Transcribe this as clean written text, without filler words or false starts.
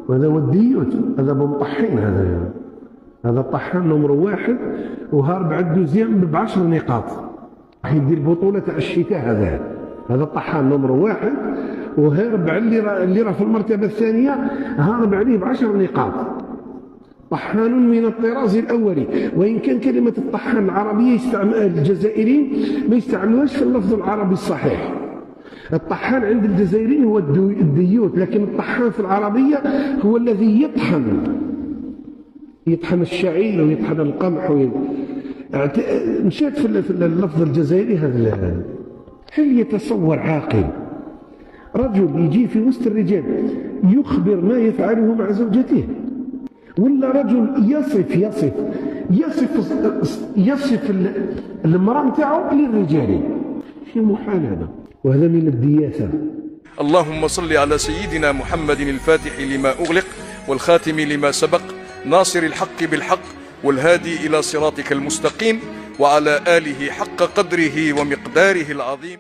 وهذا هو الديوت، هذا بمطحين، هذا طحان نمر واحد وهارب على دوزيام ب10 نقاط، راح يدير بطولة تاع الشتاء. هذا طحان نمر واحد وهارب على اللي راه في المرتبة الثانية، هارب عليه ب10 نقاط. طحان من الطراز الأولي، وإن كان كلمة الطحان العربية الجزائريين ما يستعملوهاش في اللفظ العربي الصحيح. الطحان عند الجزائريين هو الديوت، لكن الطحان في العربية هو الذي يطحن الشعير ويطحن القمح مشات في اللفظ الجزائري هذا. هل يتصور عاقل رجل يجي في وسط الرجال يخبر ما يفعله مع زوجته، ولا رجل يصف المرأة نتاعو للرجال؟ شيء محال هذا، وهذا من الدياثة. اللهم صل على سيدنا محمد الفاتح لما أغلق والخاتم لما سبق، ناصر الحق بالحق والهادي إلى صراطك المستقيم، وعلى آله حق قدره ومقداره العظيم.